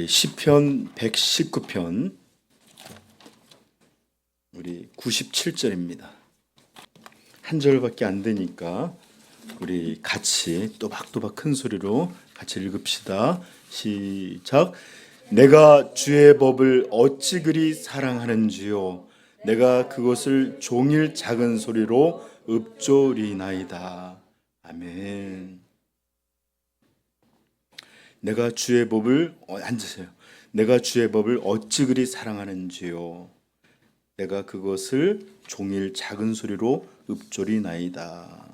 우리 시편 119편 우리 97절입니다. 한 절밖에 안 되니까 우리 같이 또박또박 큰 소리로 같이 읽읍시다. 시작. 내가 주의 법을 어찌 그리 사랑하는지요. 내가 그것을 종일 작은 소리로 읊조리나이다. 아멘. 내가 주의 법을 앉으세요. 내가 주의 법을 어찌 그리 사랑하는지요. 내가 그것을 종일 작은 소리로 읊조리나이다.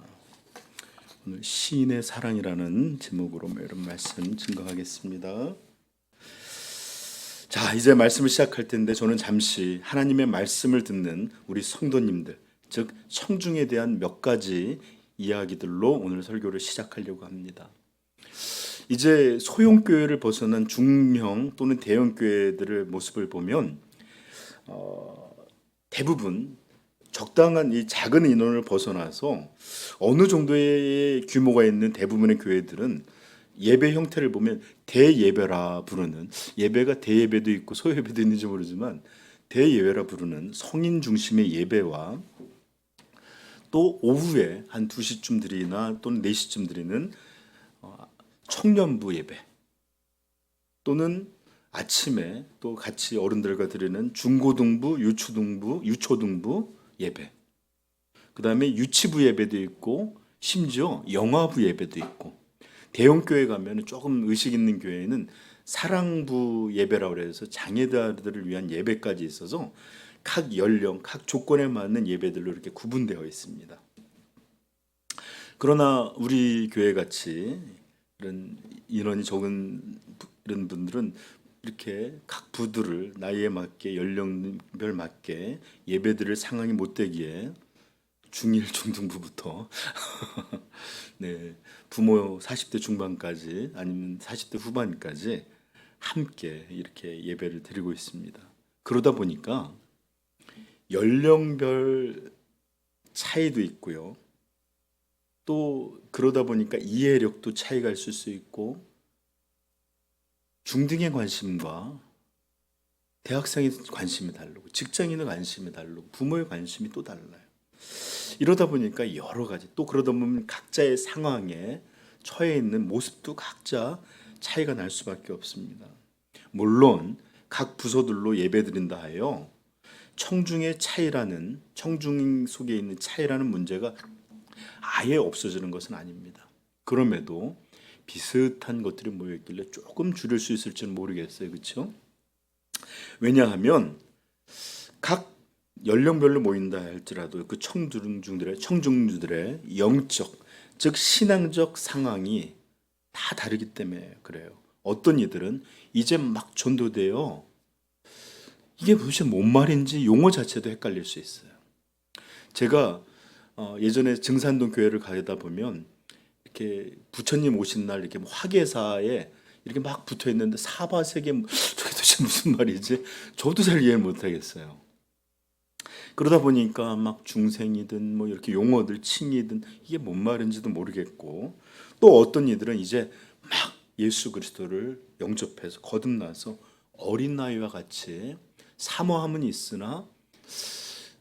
오늘 시인의 사랑이라는 제목으로 이런 말씀 증거하겠습니다. 자, 이제 말씀을 시작할 텐데 저는 잠시 하나님의 말씀을 듣는 우리 성도님들, 즉 청중에 대한 몇 가지 이야기들로 오늘 설교를 시작하려고 합니다. 이제 소형교회를 벗어난 중형 또는 대형교회들의 모습을 보면 대부분 적당한 이 작은 인원을 벗어나서 어느 정도의 규모가 있는 대부분의 교회들은 예배 형태를 보면 대예배라 부르는, 예배가 대예배도 있고 소예배도 있는지 모르지만 대예배라 부르는 성인 중심의 예배와 또 오후에 한 2시쯤 드리나 또는 4시쯤 드리는 청년부 예배, 또는 아침에 또 같이 어른들과 드리는 중고등부, 유초등부 예배, 그 다음에 유치부 예배도 있고 심지어 영화부 예배도 있고, 대형교회 가면 조금 의식 있는 교회는 사랑부 예배라고 해서 장애자들을 위한 예배까지 있어서 각 연령, 각 조건에 맞는 예배들로 이렇게 구분되어 있습니다. 그러나 우리 교회 같이 이런 인원이 적은 이런 분들은 이렇게 각 부들을 나이에 맞게 연령별 맞게 예배드릴 상황이 못 되기에 중일 중등부부터 네, 부모 40대 중반까지 아니면 40대 후반까지 함께 이렇게 예배를 드리고 있습니다. 그러다 보니까 연령별 차이도 있고요. 또 그러다 보니까 이해력도 차이가 있을 수 있고, 중등의 관심과 대학생의 관심이 다르고 직장인의 관심이 다르고 부모의 관심이 또 달라요. 이러다 보니까 여러 가지, 또 그러다 보면 각자의 상황에 처해 있는 모습도 각자 차이가 날 수밖에 없습니다. 물론 각 부서들로 예배드린다 하여 청중의 차이라는, 청중 속에 있는 차이라는 문제가 아예 없어지는 것은 아닙니다. 그럼에도 비슷한 것들이 모여있길래 조금 줄일 수 있을지는 모르겠어요. 그렇죠? 왜냐하면 각 연령별로 모인다 할지라도 그 청중들의 영적, 즉 신앙적 상황이 다 다르기 때문에 그래요. 어떤 이들은 이제 막 전도되어 이게 도대체 뭔 말인지 용어 자체도 헷갈릴 수 있어요. 제가 예전에 증산동 교회를 가다 보면 이렇게 부처님 오신 날 이렇게 화계사에 이렇게 막 붙어 있는데 사바세계, 저게 도대체 무슨 말이지? 저도 잘 이해 못 하겠어요. 그러다 보니까 막 중생이든 뭐 이렇게 용어들 칭이든 이게 뭔 말인지도 모르겠고, 또 어떤 이들은 이제 막 예수 그리스도를 영접해서 거듭나서 어린 나이와 같이 사모함은 있으나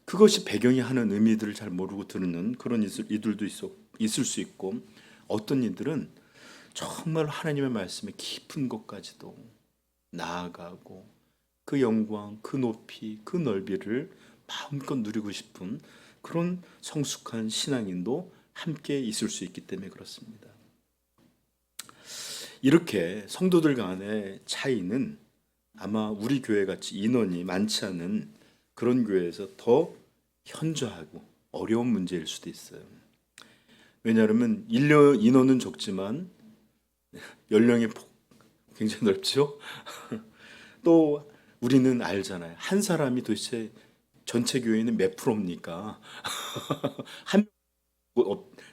그것이 배경이 하는 의미들을 잘 모르고 듣는 그런 이들도 있을 수 있고, 어떤 이들은 정말 하나님의 말씀의 깊은 것까지도 나아가고 그 영광, 그 높이, 그 넓이를 마음껏 누리고 싶은 그런 성숙한 신앙인도 함께 있을 수 있기 때문에 그렇습니다. 이렇게 성도들 간의 차이는 아마 우리 교회 같이 인원이 많지 않은 그런 교회에서 더 현저하고 어려운 문제일 수도 있어요. 왜냐하면 인원은 적지만 연령의 폭 굉장히 넓죠. 또 우리는 알잖아요. 한 사람이 도대체 전체 교회는 몇 프로입니까? 한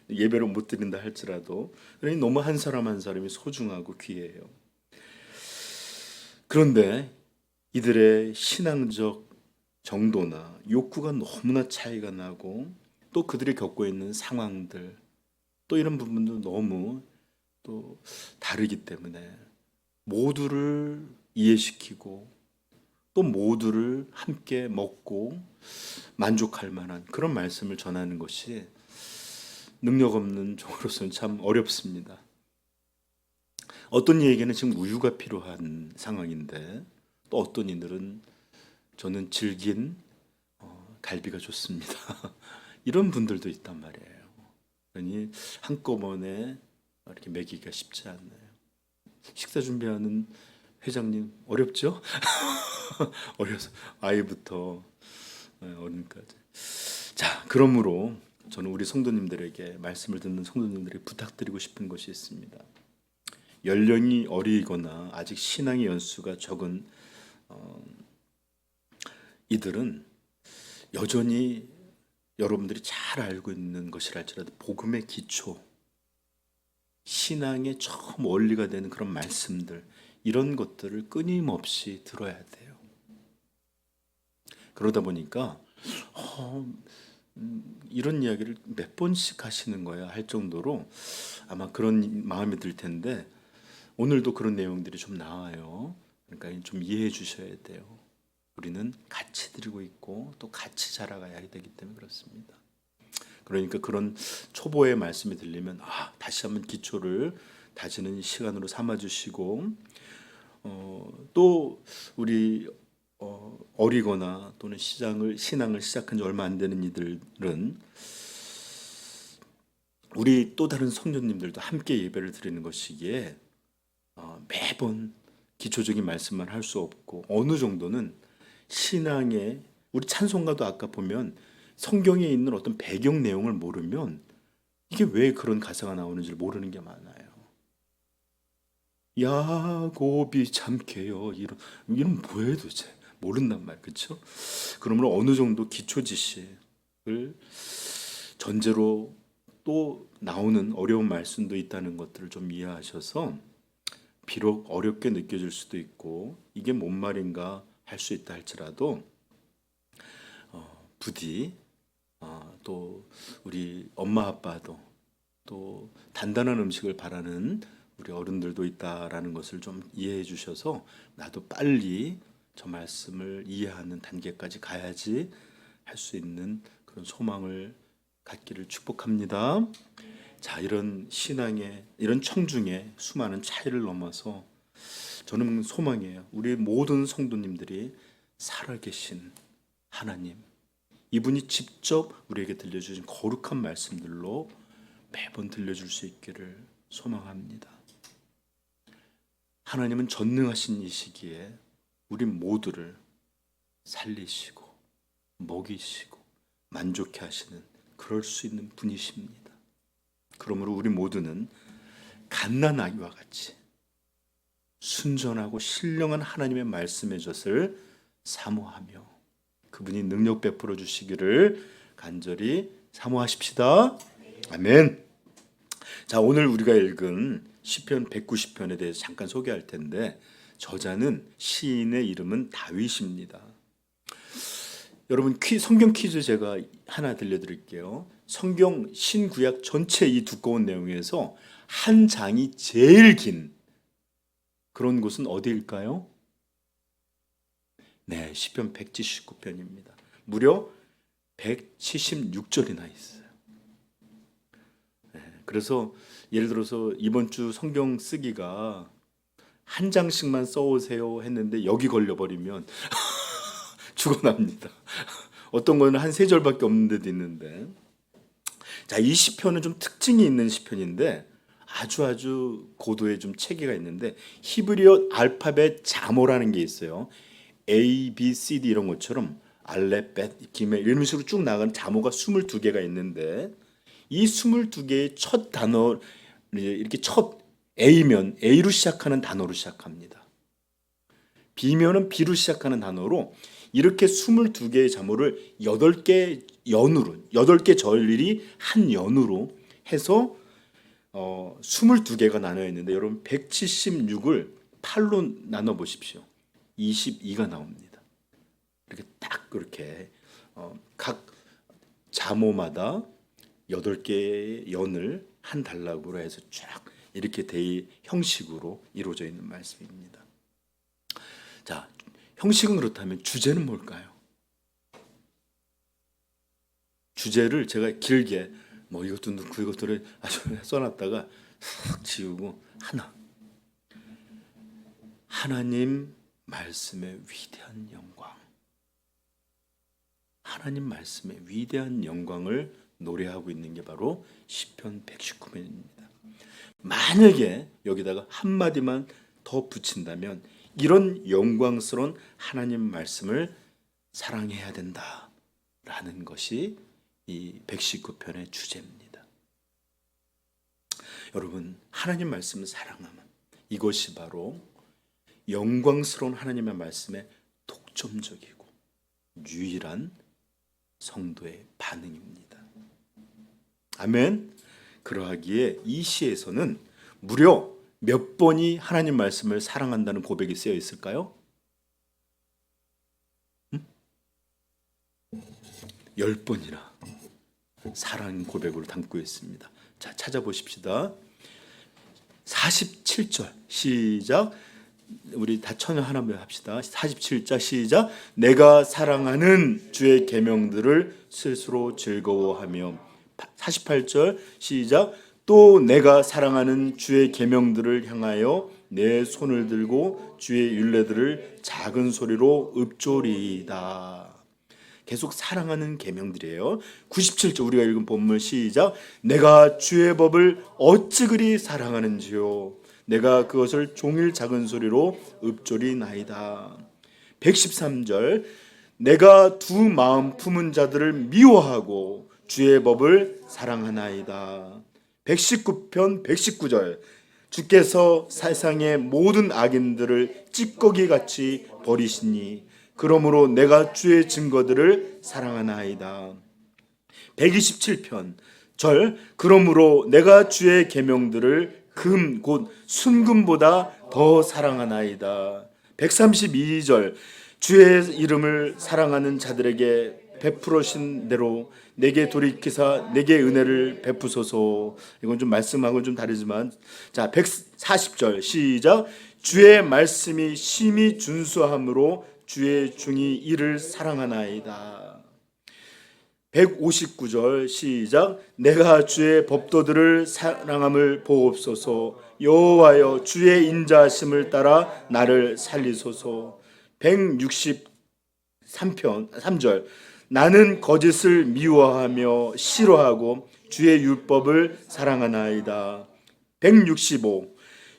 예배를 못 드린다 할지라도, 그러니 너무 한 사람 한 사람이 소중하고 귀해요. 그런데 이들의 신앙적 정도나 욕구가 너무나 차이가 나고, 또 그들이 겪고 있는 상황들, 또 이런 부분도 너무 또 다르기 때문에 모두를 이해시키고 또 모두를 함께 먹고 만족할 만한 그런 말씀을 전하는 것이 능력 없는 종으로서는 참 어렵습니다. 어떤 이에게는 지금 우유가 필요한 상황인데 또 어떤 이들은 저는 질긴 갈비가 좋습니다. 이런 분들도 있단 말이에요. 그러니 한꺼번에 이렇게 먹이기가 쉽지 않나요? 식사 준비하는 회장님 어렵죠? 어려서 아이부터 어른까지. 자, 그러므로 저는 우리 성도님들에게 말씀을 듣는 성도님들에게 부탁드리고 싶은 것이 있습니다. 연령이 어리거나 아직 신앙의 연수가 적은 이들은 여전히 여러분들이 잘 알고 있는 것이랄지라도 복음의 기초, 신앙의 처음 원리가 되는 그런 말씀들, 이런 것들을 끊임없이 들어야 돼요. 그러다 보니까 이런 이야기를 몇 번씩 하시는 거야 할 정도로 아마 그런 마음이 들 텐데 오늘도 그런 내용들이 좀 나와요. 그러니까 좀 이해해 주셔야 돼요. 우리는 같이 드리고 있고 또 같이 자라가야 되기 때문에 그렇습니다. 그러니까 그런 초보의 말씀이 들리면 다시 한번 기초를 다지는 시간으로 삼아주시고 또 우리 어리거나 또는 신앙을 시작한 지 얼마 안 되는 이들은 우리 또 다른 성도님들도 함께 예배를 드리는 것이기에 매번 기초적인 말씀만 할 수 없고 어느 정도는 신앙의 우리 찬송가도 아까 보면 성경에 있는 어떤 배경 내용을 모르면 이게 왜 그런 가사가 나오는지를 모르는 게 많아요. 야곱이 참게요. 이런 뭐예요 도대체? 모른단 말, 그렇죠? 그러므로 어느 정도 기초 지식을 전제로 또 나오는 어려운 말씀도 있다는 것들을 좀 이해하셔서 비록 어렵게 느껴질 수도 있고 이게 뭔 말인가 할 수 있다 할지라도 부디 또 우리 엄마 아빠도 또 단단한 음식을 바라는 우리 어른들도 있다라는 것을 좀 이해해 주셔서 나도 빨리 저 말씀을 이해하는 단계까지 가야지 할 수 있는 그런 소망을 갖기를 축복합니다. 자, 이런 신앙의 이런 청중의 수많은 차이를 넘어서 저는 소망이에요. 우리 모든 성도님들이 살아계신 하나님, 이분이 직접 우리에게 들려주신 거룩한 말씀들로 매번 들려줄 수 있기를 소망합니다. 하나님은 전능하신 이 시기에 우리 모두를 살리시고 먹이시고 만족해 하시는 그럴 수 있는 분이십니다. 그러므로 우리 모두는 갓난아기와 같이 순전하고 신령한 하나님의 말씀의 젖을 사모하며 그분이 능력 베풀어 주시기를 간절히 사모하십시다. 아멘. 자, 오늘 우리가 읽은 시편 190편에 대해서 잠깐 소개할 텐데 저자는 시인의 이름은 다윗입니다. 여러분 성경 퀴즈 제가 하나 들려드릴게요. 성경 신구약 전체 이 두꺼운 내용에서 한 장이 제일 긴 그런 곳은 어디일까요? 네, 시편 179편입니다. 무려 176절이나 있어요. 네, 그래서 예를 들어서 이번 주 성경 쓰기가 한 장씩만 써오세요 했는데 여기 걸려버리면 죽어납니다. 어떤 거는 한 세 절밖에 없는 데도 있는데 자, 이 시편은 좀 특징이 있는 시편인데 아주 고도의 좀 체계가 있는데 히브리어 알파벳 자모라는 게 있어요. A, B, C, D 이런 것처럼 알렙, 벳, 기메 이런 식으로 쭉 나가는 자모가 22개가 있는데 이 22개의 첫 단어 이렇게 첫 A면 A로 시작하는 단어로 시작합니다. B면은 B로 시작하는 단어로 이렇게 22개의 자모를 8개 연으로 8개 절일이 한 연으로 해서 22개가 나눠 있는데 여러분 176을 8로 나눠 보십시오. 22가 나옵니다. 이렇게 딱 그렇게 각 자모마다 8개의 연을 한 단락으로 해서 쫙 이렇게 형식으로 이루어져 있는 말씀입니다. 자, 형식은 그렇다면 주제는 뭘까요? 주제를 제가 길게 뭐 이것도 넣고 이것들을 아주 써놨다가 싹 지우고 하나님 말씀의 위대한 영광. 하나님 말씀의 위대한 영광을 노래하고 있는 게 바로 시편 119편입니다. 만약에 여기다가 한마디만 더 붙인다면 이런 영광스러운 하나님 말씀을 사랑해야 된다라는 것이 이 119편의 주제입니다. 여러분, 하나님 말씀을 사랑하면 이것이 바로 영광스러운 하나님의 말씀의 독점적이고 유일한 성도의 반응입니다. 아멘. 그러하기에 이 시에서는 무려 몇 번이 하나님 말씀을 사랑한다는 고백이 쓰여 있을까요? 10번이나 사랑 고백으로 담고 있습니다. 자, 찾아보십시다. 47절 시작. 우리 다 천여 하나만 합시다. 47절 시작. 내가 사랑하는 주의 계명들을 스스로 즐거워하며. 48절 시작. 또 내가 사랑하는 주의 계명들을 향하여 내 손을 들고 주의 율례들을 작은 소리로 읊조리이다. 계속 사랑하는 계명들이에요. 97절 우리가 읽은 본문 시작. 내가 주의 법을 어찌 그리 사랑하는지요. 내가 그것을 종일 작은 소리로 읊조리나이다. 113절 내가 두 마음 품은 자들을 미워하고 주의 법을 사랑하나이다. 119편 119절 주께서 세상의 모든 악인들을 찌꺼기같이 버리시니 그러므로 내가 주의 증거들을 사랑하나이다. 127편 절 그러므로 내가 주의 계명들을 금 곧 순금보다 더 사랑하나이다. 132절 주의 이름을 사랑하는 자들에게 베풀으신 대로 내게 돌이키사 내게 은혜를 베푸소서. 이건 좀 말씀하고는 좀 다르지만 자 140절 시작. 주의 말씀이 심히 준수함으로 주의 종이 이를 사랑하나이다. 159절 시작. 내가 주의 법도들을 사랑함을 보옵소서. 여호와여 주의 인자하심을 따라 나를 살리소서. 163편 3절 나는 거짓을 미워하며 싫어하고 주의 율법을 사랑하나이다. 165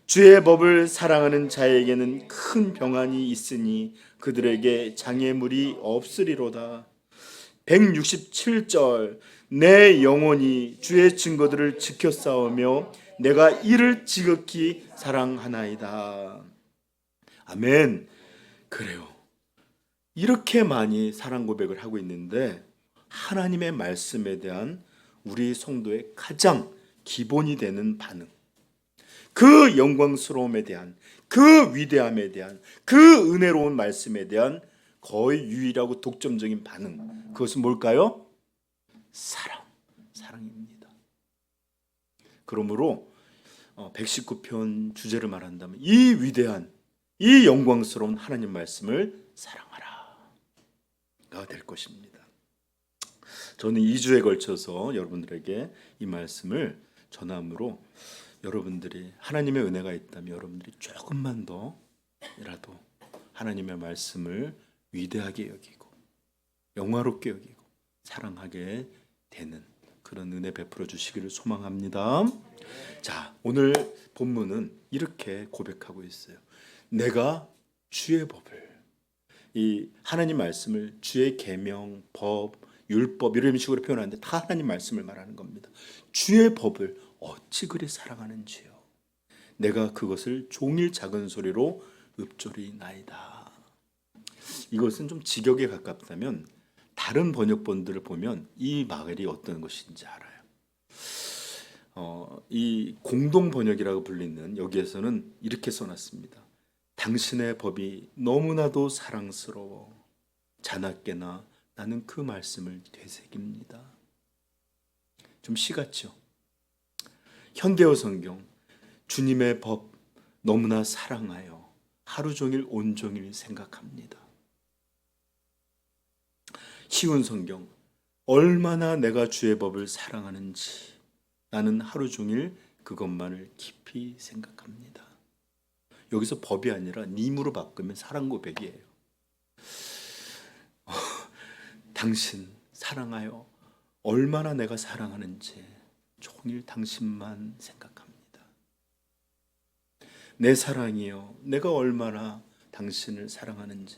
주의 법을 사랑하는 자에게는 큰 평안이 있으니 그들에게 장애물이 없으리로다. 167절 내 영혼이 주의 증거들을 지켜 싸우며 내가 이를 지극히 사랑하나이다. 아멘. 그래요. 이렇게 많이 사랑 고백을 하고 있는데 하나님의 말씀에 대한 우리 성도의 가장 기본이 되는 반응, 그 영광스러움에 대한, 그 위대함에 대한, 그 은혜로운 말씀에 대한 거의 유일하고 독점적인 반응, 그것은 뭘까요? 사랑입니다. 그러므로 119편 주제를 말한다면 이 위대한, 이 영광스러운 하나님 말씀을 사랑하라가 될 것입니다. 저는 2주에 걸쳐서 여러분들에게 이 말씀을 전함으로 여러분들이 하나님의 은혜가 있다면 여러분들이 조금만 더라도 하나님의 말씀을 위대하게 여기고 영화롭게 여기고 사랑하게 되는 그런 은혜 베풀어 주시기를 소망합니다. 자, 오늘 본문은 이렇게 고백하고 있어요. 내가 주의 법을, 이 하나님 말씀을 주의 계명, 법, 율법 이런 식으로 표현하는데 다 하나님 말씀을 말하는 겁니다. 주의 법을 어찌 그리 사랑하는지요. 내가 그것을 종일 작은 소리로 읊조리나이다. 이것은 좀 직역에 가깝다면 다른 번역본들을 보면 이 말이 어떤 것인지 알아요. 이 공동 번역이라고 불리는 여기에서는 이렇게 써놨습니다. 당신의 법이 너무나도 사랑스러워 자나깨나 나는 그 말씀을 되새깁니다. 좀 시 같죠? 현대어 성경 주님의 법 너무나 사랑하여 하루 종일 온종일 생각합니다. 쉬운 성경, 얼마나 내가 주의 법을 사랑하는지 나는 하루 종일 그것만을 깊이 생각합니다. 여기서 법이 아니라 님으로 바꾸면 사랑 고백이에요. 당신 사랑하여 얼마나 내가 사랑하는지 종일 당신만 생각합니다. 내 사랑이여, 내가 얼마나 당신을 사랑하는지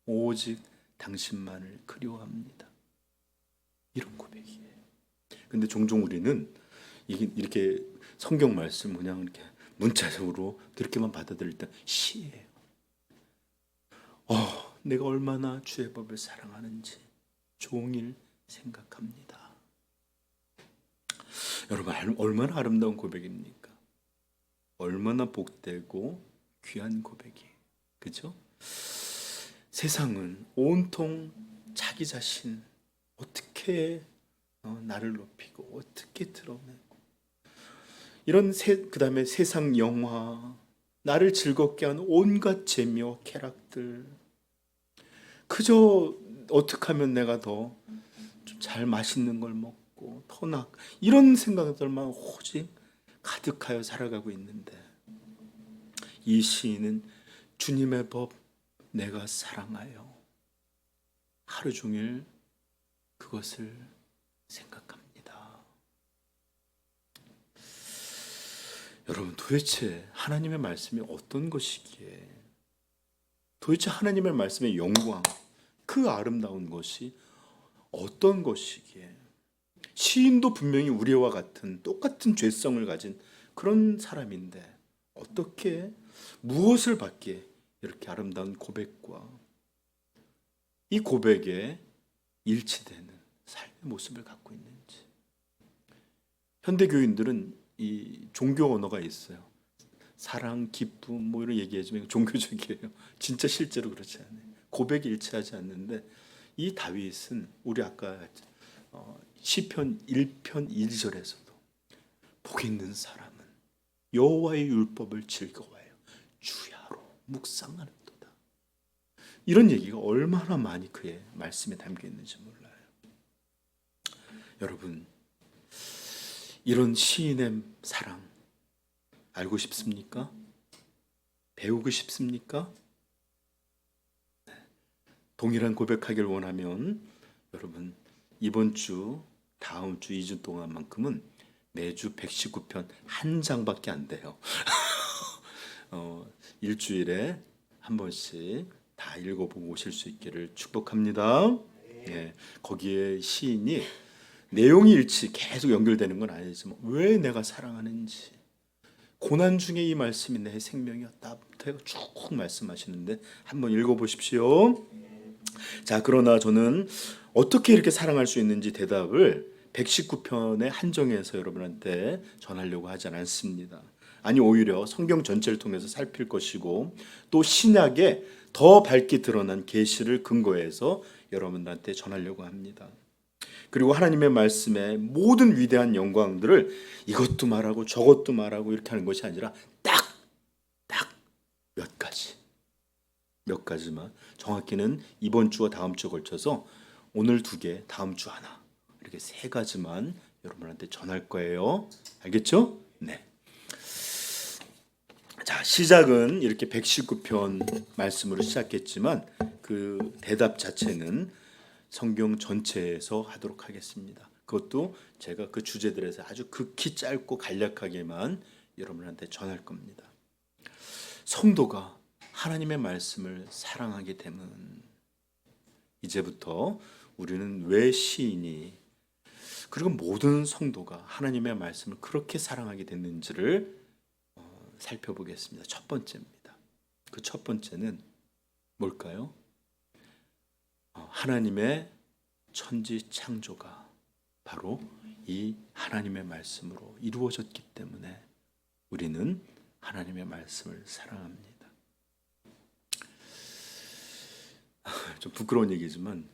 오직 당신만을 그리워합니다. 이런 고백이에요. 근데 종종 우리는 이렇게 성경 말씀 그냥 이렇게 문자적으로 그렇게만 받아들일 때 시예요. 내가 얼마나 주의 법을 사랑하는지 종일 생각합니다. 여러분, 얼마나 아름다운 고백입니까? 얼마나 복되고 귀한 고백이에요. 그죠? 세상은 온통 자기 자신 어떻게 나를 높이고 어떻게 드러내고 이런 그다음에 세상 영화, 나를 즐겁게 하는 온갖 재미와 쾌락들, 그저 어떻게 하면 내가 더 잘 맛있는 걸 먹고 이런 생각들만 오직 가득하여 살아가고 있는데, 이 시인은 주님의 법 내가 사랑하여 하루 종일 그것을 생각합니다. 여러분, 도대체 하나님의 말씀이 어떤 것이기에, 도대체 하나님의 말씀의 영광, 그 아름다운 것이 어떤 것이기에, 시인도 분명히 우리와 같은 똑같은 죄성을 가진 그런 사람인데 어떻게 무엇을 받기에 이렇게 아름다운 고백과 이 고백에 일치되는 삶의 모습을 갖고 있는지. 현대 교인들은 이 종교 언어가 있어요. 사랑, 기쁨 뭐 이런 얘기하지만 종교적이에요. 진짜 실제로 그렇지 않아요. 고백이 일치하지 않는데, 이 다윗은 우리 아까 시편 1편 1절에서도 복 있는 사람은 여호와의 율법을 즐거워해요. 주야로 묵상하는도다. 이런 얘기가 얼마나 많이 그의 말씀에 담겨 있는지 몰라요. 여러분, 이런 시인의 사랑 알고 싶습니까? 배우고 싶습니까? 동일한 고백하길 원하면 여러분, 이번 주, 다음 주 2주 동안만큼은 매주 119편 한 장밖에 안 돼요. 일주일에 한 번씩 다 읽어보고 오실 수 있기를 축복합니다. 예, 거기에 시인이 내용이 계속 연결되는 건 아니지만 왜 내가 사랑하는지, 고난 중에 이 말씀이 내 생명이었다부터 쭉 말씀하시는데 한번 읽어보십시오. 자, 그러나 저는 어떻게 이렇게 사랑할 수 있는지 대답을 119편에 한정해서 여러분한테 전하려고 하지 않습니다. 아니, 오히려 성경 전체를 통해서 살필 것이고, 또 신약에 더 밝게 드러난 계시를 근거해서 여러분들한테 전하려고 합니다. 그리고 하나님의 말씀의 모든 위대한 영광들을 이것도 말하고 저것도 말하고 이렇게 하는 것이 아니라 딱 몇 가지만, 정확히는 이번 주와 다음 주에 걸쳐서 오늘 2개, 다음 주 하나, 이렇게 3가지만 여러분한테 전할 거예요. 알겠죠? 네. 자, 시작은 이렇게 119편 말씀으로 시작했지만 그 대답 자체는 성경 전체에서 하도록 하겠습니다. 그것도 제가 그 주제들에서 아주 극히 짧고 간략하게만 여러분한테 전할 겁니다. 성도가 하나님의 말씀을 사랑하게 되면 이제부터 우리는 왜 시인이, 그리고 모든 성도가 하나님의 말씀을 그렇게 사랑하게 됐는지를 살펴보겠습니다. 첫 번째입니다. 그 첫 번째는 뭘까요? 하나님의 천지 창조가 바로 이 하나님의 말씀으로 이루어졌기 때문에 우리는 하나님의 말씀을 사랑합니다. 좀 부끄러운 얘기지만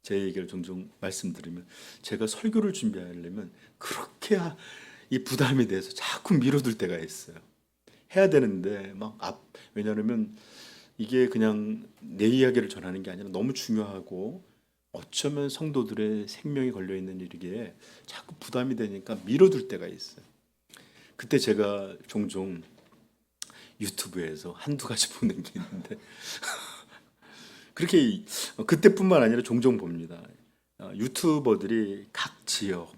제 얘기를 종종 말씀드리면, 제가 설교를 준비하려면 그렇게 이 부담에 대해서 자꾸 미뤄둘 때가 있어요. 해야 되는데 막 왜냐하면 이게 그냥 내 이야기를 전하는 게 아니라 너무 중요하고 어쩌면 성도들의 생명이 걸려 있는 일이기에 자꾸 부담이 되니까 미뤄둘 때가 있어요. 그때 제가 종종 유튜브에서 한두 가지 보는 게 있는데 그렇게 그때뿐만 아니라 종종 봅니다. 유튜버들이 각 지역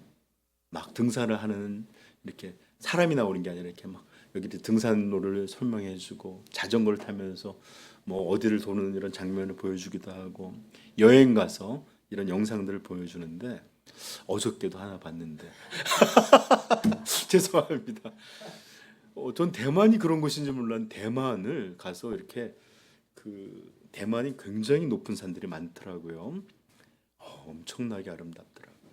막 등산을 하는 이렇게 사람이 나오는 게 아니라 이렇게 막 여기 등산로를 설명해주고 자전거를 타면서 뭐 어디를 도는 이런 장면을 보여주기도 하고 여행 가서 이런 영상들을 보여주는데 어저께도 하나 봤는데 죄송합니다. 전 대만이 그런 곳인지 몰랐는데 대만을 가서 이렇게 그 대만이 굉장히 높은 산들이 많더라고요. 엄청나게 아름답더라고요.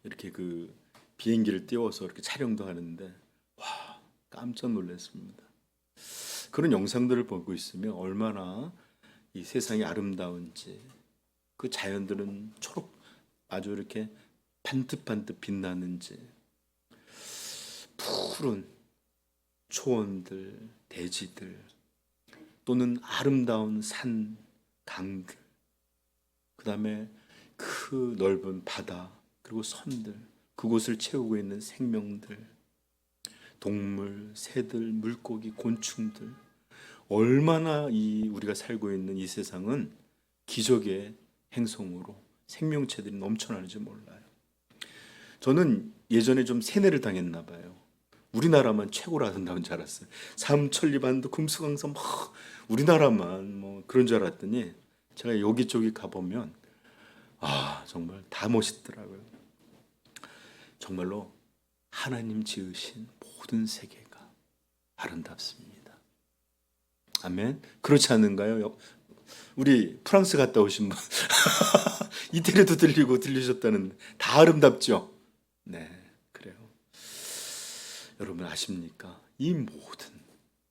이렇게 그 비행기를 띄워서 이렇게 촬영도 하는데 와 깜짝 놀랐습니다. 그런 영상들을 보고 있으면 얼마나 이 세상이 아름다운지 그 자연들은 초록 아주 이렇게 반듯반듯 빛나는지 푸른 초원들, 대지들 또는 아름다운 산, 강들 그 다음에 그 넓은 바다 그리고 섬들 그곳을 채우고 있는 생명들 동물, 새들, 물고기, 곤충들 얼마나 이 우리가 살고 있는 이 세상은 기적의 행성으로 생명체들이 넘쳐나는지 몰라요. 저는 예전에 좀 세뇌를 당했나 봐요. 우리나라만 최고로 아름다운 줄 알았어요. 삼천리반도 금수강산 막 우리나라만 뭐 그런 줄 알았더니 제가 여기저기 가보면 정말 다 멋있더라고요. 정말로 하나님 지으신 모든 세계가 아름답습니다. 아멘. 그렇지 않은가요? 우리 프랑스 갔다 오신 분 이태리도 들리셨다는데 다 아름답죠? 네, 그래요. 여러분 아십니까? 이 모든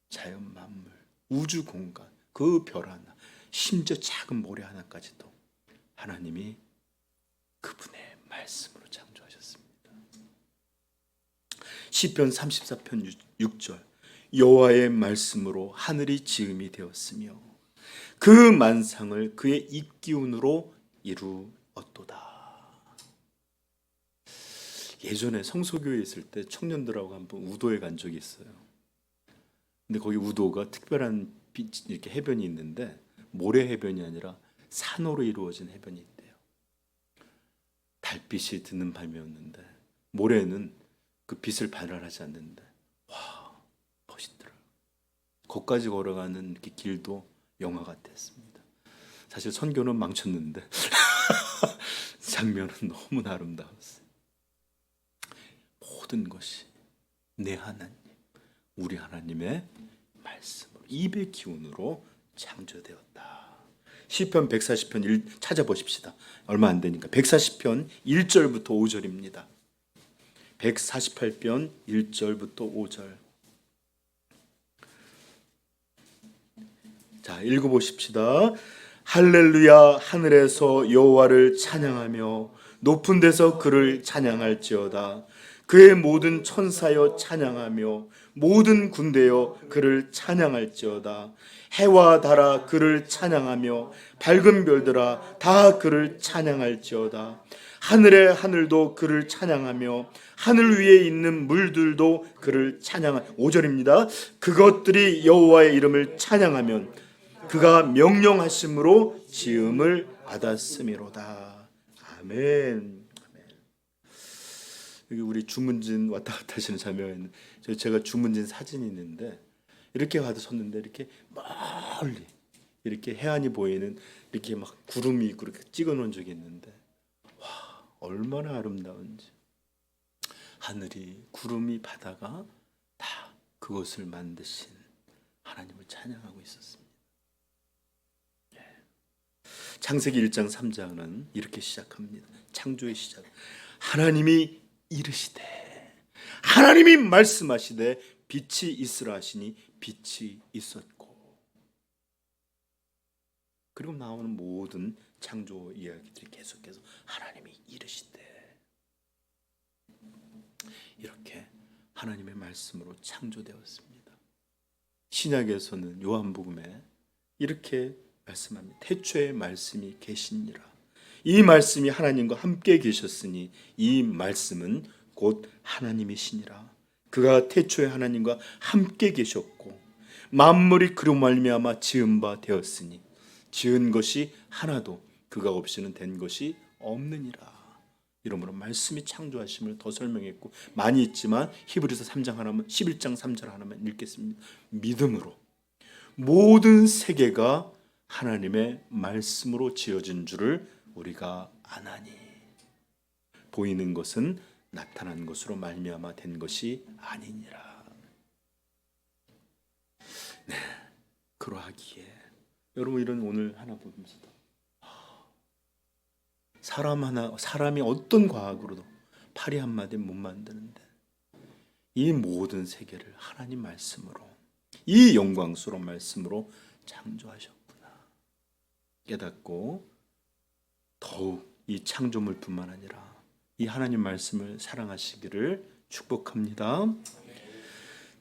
자연 만물, 우주 공간, 그 별 하나, 심지어 작은 모래 하나까지도 하나님이 그분의 말씀으로 창조하셨습니다. 시편 34편 6절 여호와의 말씀으로 하늘이 지음이 되었으며 그 만상을 그의 입기운으로 이루었도다. 예전에 성소교회에 있을 때 청년들하고 한번 우도에 간 적이 있어요. 근데 거기 우도가 특별한 이렇게 해변이 있는데 모래 해변이 아니라 산으로 이루어진 해변이 있대요. 달빛이 드는 밤이었는데 모래는 그 빛을 발현하지 않는데 와 멋있더라고요. 거기까지 걸어가는 이렇게 길도 영화 같았습니다. 사실 선교는 망쳤는데 장면은 너무나 아름다웠어요. 모든 것이 내 하나님, 우리 하나님의 말씀으로 입의 기운으로 창조되었다. 시편 140편 1 찾아보십시다. 얼마 안 되니까 140편 1절부터 5절입니다. 148편 1절부터 5절. 자, 읽어보십시다. 할렐루야 하늘에서 여호와를 찬양하며 높은 데서 그를 찬양할지어다. 그의 모든 천사여 찬양하며 모든 군대여 그를 찬양할지어다. 해와 달아 그를 찬양하며 밝은 별들아 다 그를 찬양할지어다. 하늘의 하늘도 그를 찬양하며 하늘 위에 있는 물들도 그를 찬양하. 5절입니다. 그것들이 여호와의 이름을 찬양하면 그가 명령하심으로 지음을 받았음이로다. 아멘. 여기 우리 주문진 왔다 갔다 하시는 자매가 있는 제가 주문진 사진이 있는데 이렇게 가서 섰는데 이렇게 멀리 이렇게 해안이 보이는 이렇게 막 구름이 그렇게 찍어 놓은 적이 있는데 와 얼마나 아름다운지 하늘이 구름이 바다가 다 그것을 만드신 하나님을 찬양하고 있었습니다. 창세기 1장 3장은 이렇게 시작합니다. 창조의 시작. 하나님이 이르시되 하나님이 말씀하시되 빛이 있으라 하시니 빛이 있었고 그리고 나오는 모든 창조 이야기들이 계속해서 하나님이 이르시되 이렇게 하나님의 말씀으로 창조되었습니다. 신약에서는 요한복음에 이렇게 말씀합니다. 태초에 말씀이 계시니라. 이 말씀이 하나님과 함께 계셨으니 이 말씀은 곧 하나님이시니라. 그가 태초에 하나님과 함께 계셨고 만물이 그로 말미암아 지은 바 되었으니 지은 것이 하나도 그가 없이는 된 것이 없느니라. 이러므로 말씀이 창조하심을 더 설명했고 많이 있지만 히브리서 3장 하나만 11장 3절 하나만 읽겠습니다. 믿음으로 모든 세계가 하나님의 말씀으로 지어진 줄을 우리가 아나니 보이는 것은 나타난 것으로 말미암아 된 것이 아니니라. 네, 그러하기에 여러분 이런 오늘 하나 보면서도 사람이 어떤 과학으로도 파리 한 마디 못 만드는데 이 모든 세계를 하나님 말씀으로 이 영광스러운 말씀으로 창조하셨구나 깨닫고 더욱 이 창조물뿐만 아니라 이 하나님 말씀을 사랑하시기를 축복합니다.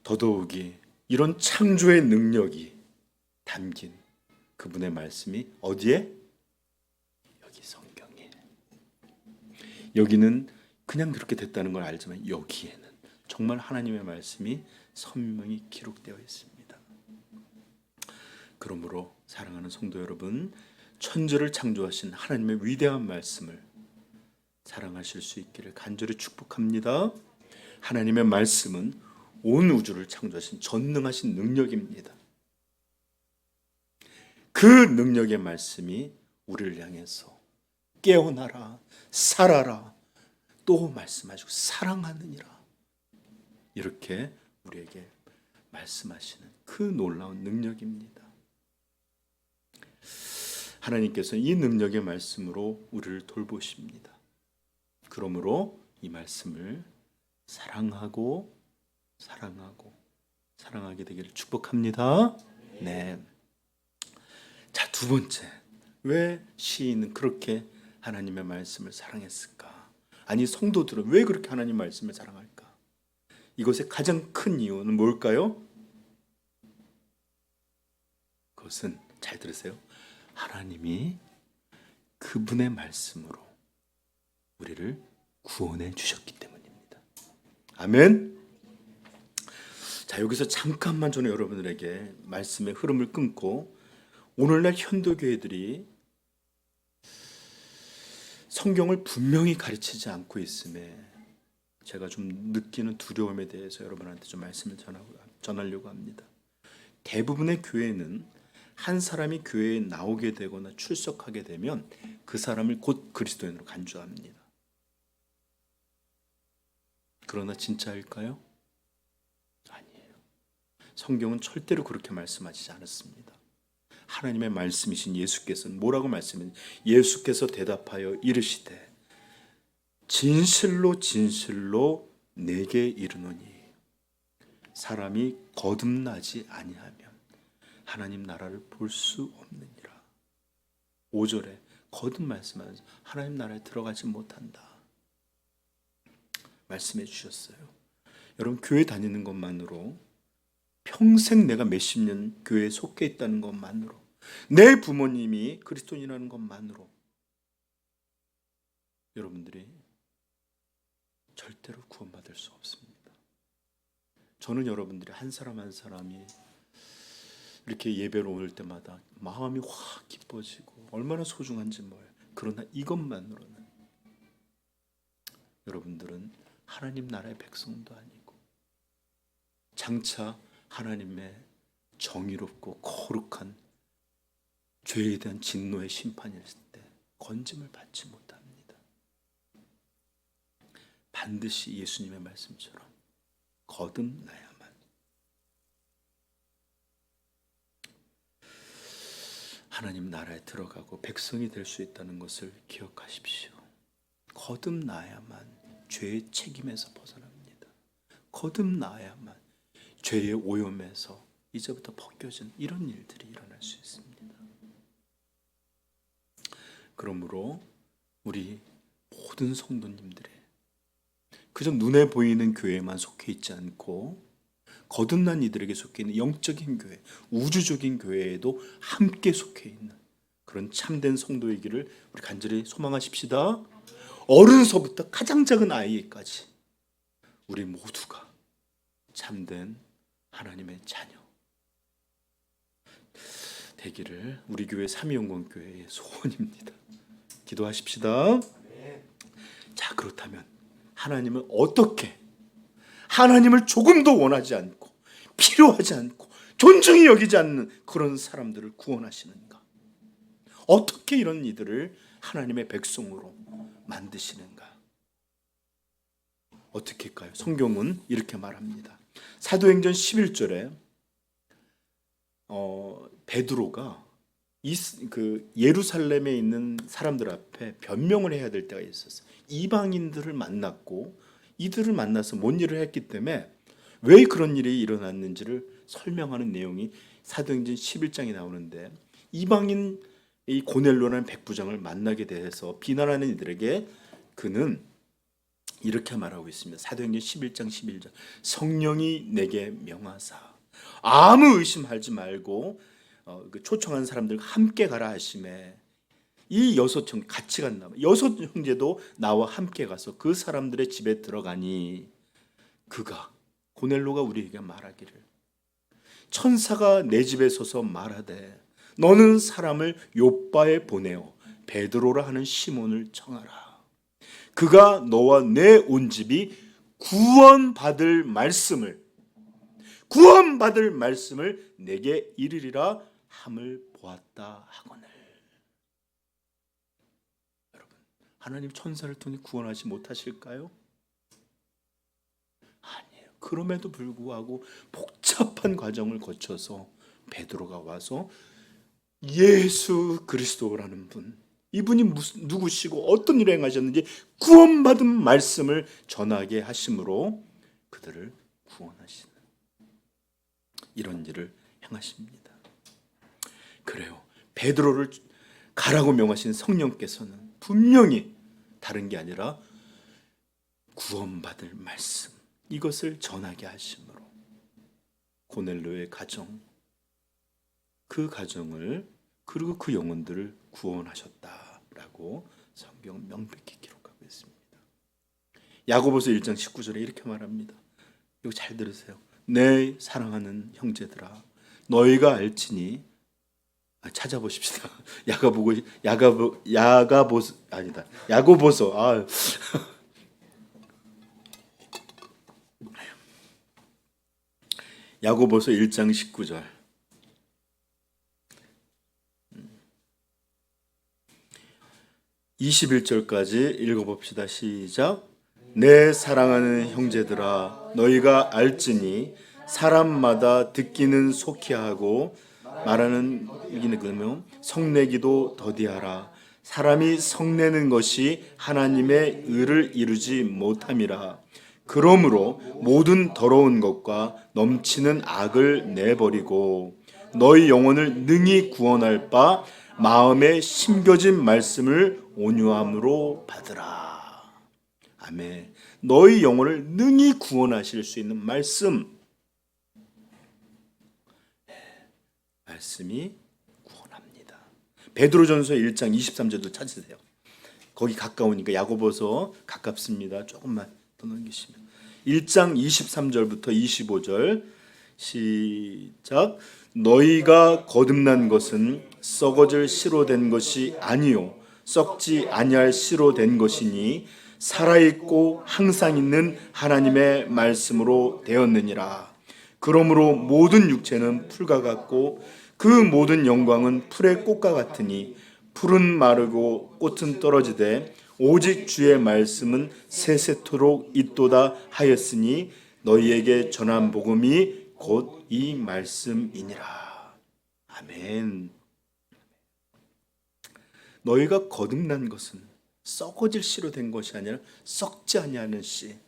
더더욱이 이런 창조의 능력이 담긴 그분의 말씀이 어디에? 여기 성경에. 여기는 그냥 그렇게 됐다는 걸 알지만 여기에는 정말 하나님의 말씀이 선명히 기록되어 있습니다. 그러므로 사랑하는 성도 여러분, 천지를 창조하신 하나님의 위대한 말씀을 사랑하실 수 있기를 간절히 축복합니다. 하나님의 말씀은 온 우주를 창조하신 전능하신 능력입니다. 그 능력의 말씀이 우리를 향해서 깨어나라, 살아라, 또 말씀하시고 사랑하느니라 이렇게 우리에게 말씀하시는 그 놀라운 능력입니다. 하나님께서 이 능력의 말씀으로 우리를 돌보십니다. 그러므로 이 말씀을 사랑하게 되기를 축복합니다. 네. 자, 두 번째. 왜 시인은 그렇게 하나님의 말씀을 사랑했을까? 아니, 성도들은 왜 그렇게 하나님 말씀을 사랑할까? 이것의 가장 큰 이유는 뭘까요? 그것은 잘 들으세요. 하나님이 그분의 말씀으로 우리를 구원해 주셨기 때문입니다. 아멘. 자, 여기서 잠깐만 저는 여러분들에게 말씀의 흐름을 끊고 오늘날 현도교회들이 성경을 분명히 가르치지 않고 있음에 제가 좀 느끼는 두려움에 대해서 여러분한테 좀 말씀을 전하려고 합니다. 대부분의 교회는 한 사람이 교회에 나오게 되거나 출석하게 되면 그 사람을 곧 그리스도인으로 간주합니다. 그러나 진짜일까요? 아니에요. 성경은 절대로 그렇게 말씀하시지 않았습니다. 하나님의 말씀이신 예수께서는 뭐라고 말씀했는지 예수께서 대답하여 이르시되 진실로 진실로 내게 이르노니 사람이 거듭나지 아니하면 하나님 나라를 볼 수 없느니라. 5절에 거듭 말씀하면서 하나님 나라에 들어가지 못한다 말씀해 주셨어요. 여러분 교회 다니는 것만으로 평생 내가 몇십 년 교회에 속해 있다는 것만으로 내 부모님이 그리스도인이라는 것만으로 여러분들이 절대로 구원받을 수 없습니다. 저는 여러분들이 한 사람 한 사람이 이렇게 예배로 올 때마다 마음이 확 기뻐지고 얼마나 소중한지 몰라요. 그러나 이것만으로는 여러분들은 하나님 나라의 백성도 아니고 장차 하나님의 정의롭고 거룩한 죄에 대한 진노의 심판이 있을 때 건짐을 받지 못합니다. 반드시 예수님의 말씀처럼 거듭나야만 하나님 나라에 들어가고 백성이 될 수 있다는 것을 기억하십시오. 거듭나야만 죄의 책임에서 벗어납니다. 거듭나야만 죄의 오염에서 이제부터 벗겨진 이런 일들이 일어날 수 있습니다. 그러므로 우리 모든 성도님들의 그저 눈에 보이는 교회만 속해 있지 않고 거듭난 이들에게 속해 있는 영적인 교회, 우주적인 교회에도 함께 속해 있는 그런 참된 성도이기를 우리 간절히 소망하십시다. 어른서부터 가장 작은 아이까지 우리 모두가 참된 하나님의 자녀 되기를 우리 교회 삼위영광교회의 소원입니다. 기도하십시다. 자, 그렇다면 하나님은 어떻게 하나님을 조금도 원하지 않고 필요하지 않고 존중히 여기지 않는 그런 사람들을 구원하시는가? 어떻게 이런 이들을 하나님의 백성으로 만드시는가? 어떻게일까요? 성경은 이렇게 말합니다. 사도행전 11절에 베드로가 예루살렘에 있는 사람들 앞에 변명을 해야 될 때가 있었어요. 이방인들을 만났고 이들을 만나서 뭔 일을 했기 때문에 왜 그런 일이 일어났는지를 설명하는 내용이 사도행전 11장에 나오는데, 이방인 이 고넬료라는 백부장을 만나게 돼서 비난하는 이들에게 그는 이렇게 말하고 있습니다. 사도행전 11장 11절 성령이 내게 명하사 아무 의심하지 말고 초청한 사람들과 함께 가라 하심에 이 여섯 형 같이 갔나 봐요. 여섯 형제도 나와 함께 가서 그 사람들의 집에 들어가니 그가 고넬로가 우리에게 말하기를 천사가 내 집에 서서 말하되 너는 사람을 요빠에 보내어 베드로라 하는 시몬을 청하라. 그가 너와 내 온 집이 구원받을 말씀을 내게 이르리라 함을 보았다 하거늘. 여러분, 하나님 천사를 통해 구원하지 못하실까요? 아니에요. 그럼에도 불구하고 복잡한 과정을 거쳐서 베드로가 와서 예수 그리스도라는 분, 이분이 누구시고 어떤 일을 행하셨는지 구원받은 말씀을 전하게 하심으로 그들을 구원하시는 이런 일을 행하십니다. 그래요. 베드로를 가라고 명하신 성령께서는 분명히 다른 게 아니라 구원받을 말씀, 이것을 전하게 하심으로 고넬료의 가정, 그 가정을 그리고 그 영혼들을 구원하셨다라고 성경 명백히 기록하고 있습니다. 야고보서 1장 19절에 이렇게 말합니다. 이거 잘 들으세요. 내 사랑하는 형제들아, 너희가 알지니, 찾아보십시다. 야고보서 야고보서 1장 19절 21절까지 읽어봅시다. 시작. 내 사랑하는 형제들아, 너희가 알지니 사람마다 듣기는 속히 하고 말하는 얘기는 그러면 성내기도 더디하라. 사람이 성내는 것이 하나님의 의를 이루지 못함이라. 그러므로 모든 더러운 것과 넘치는 악을 내버리고 너희 영혼을 능히 구원할 바 마음에 심겨진 말씀을 온유함으로 받으라. 아멘. 너희 영혼을 능히 구원하실 수 있는 말씀이 구원합니다. 베드로전서 1장 23절도 찾으세요. 거기 가까우니까 야고보서 가깝습니다. 조금만 더 넘기시면 1장 23절부터 25절 시작. 너희가 거듭난 것은 썩어질 씨로 된 것이 아니요 썩지 아니할 씨로 된 것이니 살아있고 항상 있는 하나님의 말씀으로 되었느니라. 그러므로 모든 육체는 풀과 같고 그 모든 영광은 풀의 꽃과 같으니 풀은 마르고 꽃은 떨어지되 오직 주의 말씀은 세세토록 있도다 하였으니 너희에게 전한 복음이 곧 이 말씀이니라. 아멘. 너희가 거듭난 것은 썩어질 씨로 된 것이 아니라 썩지 아니하는 씨,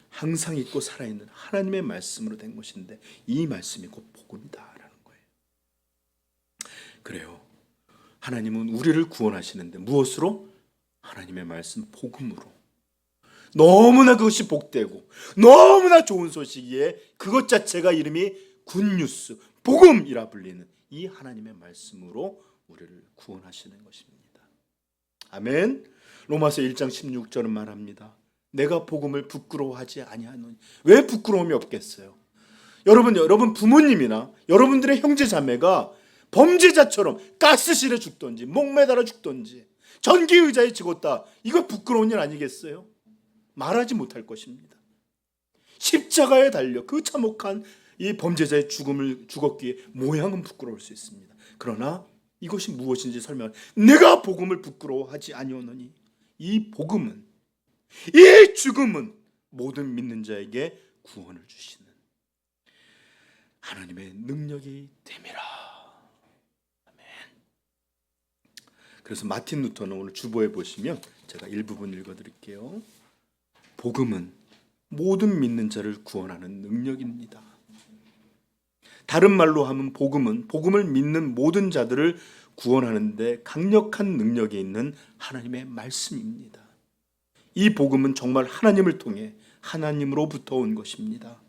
항상 있고 살아있는 하나님의 말씀으로 된 것인데 이 말씀이 곧 복음이다라는 거예요. 그래요. 하나님은 우리를 구원하시는데 무엇으로? 하나님의 말씀 복음으로. 너무나 그것이 복되고 너무나 좋은 소식이에 그것 자체가 이름이 굿뉴스, 복음이라 불리는 이 하나님의 말씀으로 우리를 구원하시는 것입니다. 아멘. 로마서 1장 16절은 말합니다. 내가 복음을 부끄러워하지 아니하노니. 왜 부끄러움이 없겠어요? 여러분 부모님이나 여러분들의 형제 자매가 범죄자처럼 가스실에 죽던지 목매달아 죽던지 전기 의자에 죽었다. 이거 부끄러운 일 아니겠어요? 말하지 못할 것입니다. 십자가에 달려 그 참혹한 이 범죄자의 죽었기에 모양은 부끄러울 수 있습니다. 그러나 이것이 무엇인지 설명. 내가 복음을 부끄러워하지 아니오노니. 이 복음은, 이 죽음은 모든 믿는 자에게 구원을 주시는 하나님의 능력이 됨이라. 아멘. 그래서 마틴 루터는 오늘 주보에 보시면 제가 일부분 읽어드릴게요. 복음은 모든 믿는 자를 구원하는 능력입니다. 다른 말로 하면 복음은 복음을 믿는 모든 자들을 구원하는데 강력한 능력이 있는 하나님의 말씀입니다. 이 복음은 정말 하나님을 통해 하나님으로부터 온 것입니다.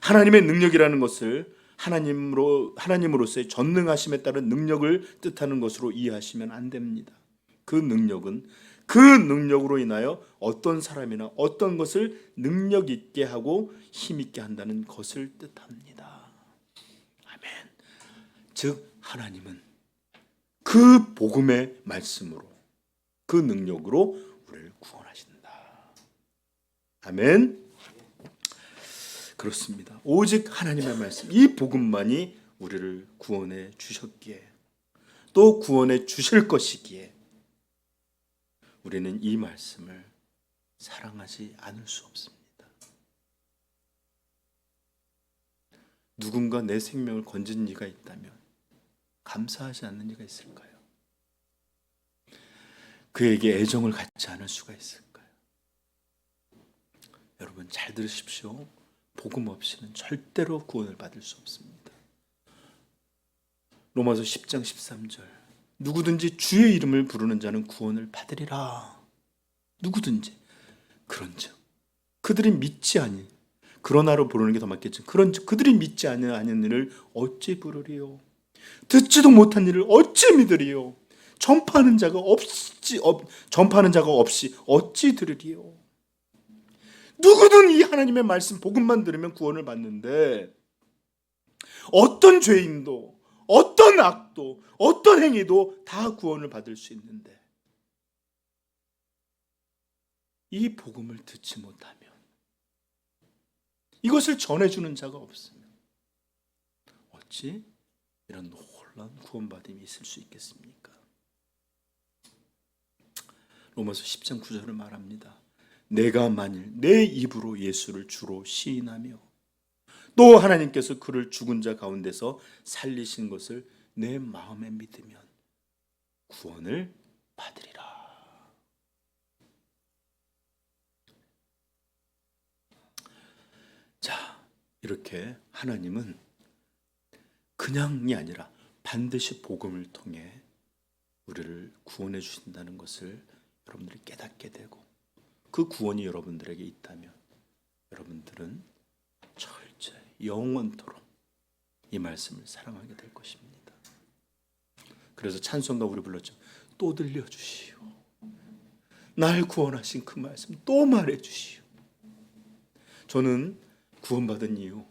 하나님의 능력이라는 것을 하나님으로서의 전능하심에 따른 능력을 뜻하는 것으로 이해하시면 안 됩니다. 그 능력은 그 능력으로 인하여 어떤 사람이나 어떤 것을 능력 있게 하고 힘 있게 한다는 것을 뜻합니다. 아멘. 즉 하나님은 그 복음의 말씀으로 그 능력으로 우리를 구원하신다. 아멘. 그렇습니다. 오직 하나님의 말씀, 이 복음만이 우리를 구원해 주셨기에 또 구원해 주실 것이기에 우리는 이 말씀을 사랑하지 않을 수 없습니다. 누군가 내 생명을 건진 이가 있다면 감사하지 않는 이가 있을까요? 그에게 애정을 갖지 않을 수가 있을까요? 여러분 잘 들으십시오. 복음 없이는 절대로 구원을 받을 수 없습니다. 로마서 10장 13절 누구든지 주의 이름을 부르는 자는 구원을 받으리라. 누구든지. 그런즉 그들이 믿지 아니 그러나로 부르는 게 더 맞겠죠. 그런즉 그들이 믿지 아니하는 일을 어찌 부르리요? 듣지도 못한 일을 어찌 믿으리요? 전파하는 자가 없이 어찌 들으리요? 누구든 이 하나님의 말씀 복음만 들으면 구원을 받는데 어떤 죄인도 어떤 악도 어떤 행위도 다 구원을 받을 수 있는데 이 복음을 듣지 못하면 이것을 전해주는 자가 없으면 어찌 이런 놀라운 구원받음이 있을 수 있겠습니까? 로마서 10장 9절을 말합니다. 내가 만일 내 입으로 예수를 주로 시인하며 또 하나님께서 그를 죽은 자 가운데서 살리신 것을 내 마음에 믿으면 구원을 받으리라. 자, 이렇게 하나님은 그냥이 아니라 반드시 복음을 통해 우리를 구원해 주신다는 것을 여러분들이 깨닫게 되고 그 구원이 여러분들에게 있다면 여러분들은 철저히 영원토록 이 말씀을 사랑하게 될 것입니다. 그래서 찬송가 우리 불렀죠. 또 들려주시오. 날 구원하신 그 말씀 또 말해주시오. 저는 구원받은 이유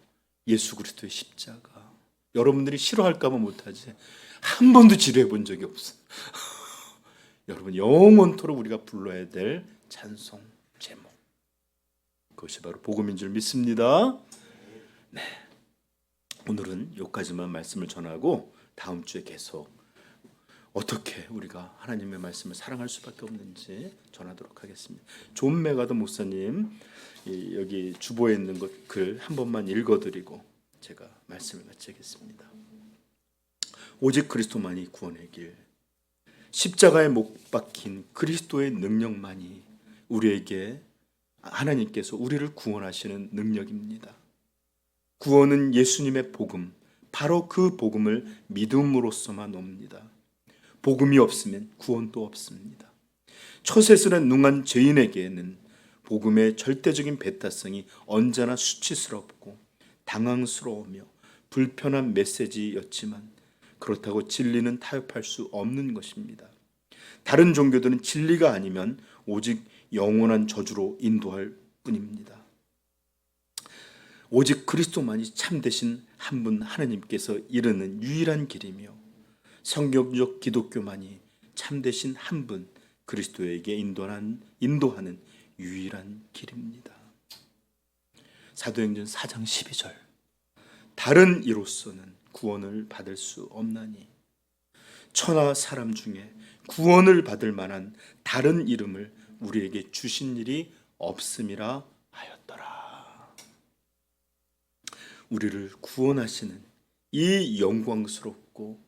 예수 그리스도의 십자가. 여러분들이 싫어할까 봐 못하지 한 번도 지루해 본 적이 없어요. 여러분 영원토록 우리가 불러야 될 찬송 제목, 그것이 바로 복음인 줄 믿습니다. 네, 오늘은 여기까지만 말씀을 전하고 다음 주에 계속 어떻게 우리가 하나님의 말씀을 사랑할 수밖에 없는지 전하도록 하겠습니다. 존 메가더 목사님 여기 주보에 있는 것 글 한 번만 읽어드리고 제가 말씀을 마치겠습니다. 오직 그리스도만이 구원의 길, 십자가에 못 박힌 그리스도의 능력만이 우리에게 하나님께서 우리를 구원하시는 능력입니다. 구원은 예수님의 복음, 바로 그 복음을 믿음으로써만 옵니다. 복음이 없으면 구원도 없습니다. 처세술에 능한 죄인에게는 복음의 절대적인 배타성이 언제나 수치스럽고 당황스러우며 불편한 메시지였지만 그렇다고 진리는 타협할 수 없는 것입니다. 다른 종교들은 진리가 아니면 오직 영원한 저주로 인도할 뿐입니다. 오직 그리스도만이 참되신 한 분 하나님께서 이르는 유일한 길이며 성경적 기독교만이 참되신 한 분 그리스도에게 인도하는 유일한 길입니다. 사도행전 4장 12절 다른 이로서는 구원을 받을 수 없나니 천하 사람 중에 구원을 받을 만한 다른 이름을 우리에게 주신 일이 없음이라 하였더라. 우리를 구원하시는 이 영광스럽고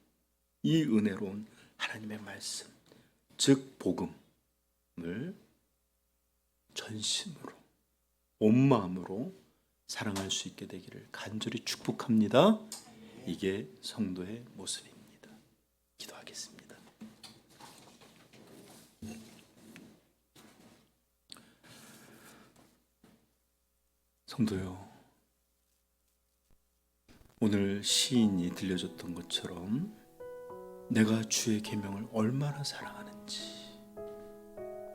이 은혜로운 하나님의 말씀, 즉 복음을 전심으로 온 마음으로 사랑할 수 있게 되기를 간절히 축복합니다. 이게 성도의 모습입니다. 기도하겠습니다. 성도요, 오늘 시인이 들려줬던 것처럼 내가 주의 계명을 얼마나 사랑하는지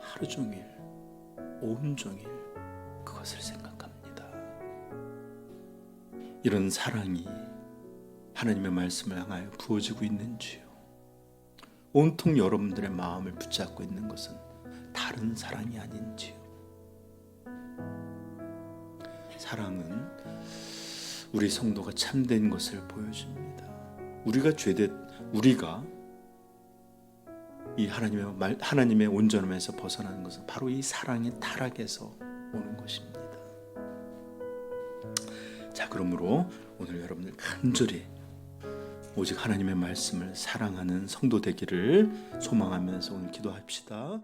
하루 종일 온종일 그것을 생각합니다. 이런 사랑이 하나님의 말씀을 향하여 부어지고 있는지요? 온통 여러분들의 마음을 붙잡고 있는 것은 다른 사랑이 아닌지요? 사랑은 우리 성도가 참된 것을 보여줍니다. 우리가 이 하나님의 온전함에서 벗어나는 것은 바로 이 사랑의 타락에서 오는 것입니다. 자, 그러므로 오늘 여러분들 간절히 오직 하나님의 말씀을 사랑하는 성도 되기를 소망하면서 오늘 기도합시다.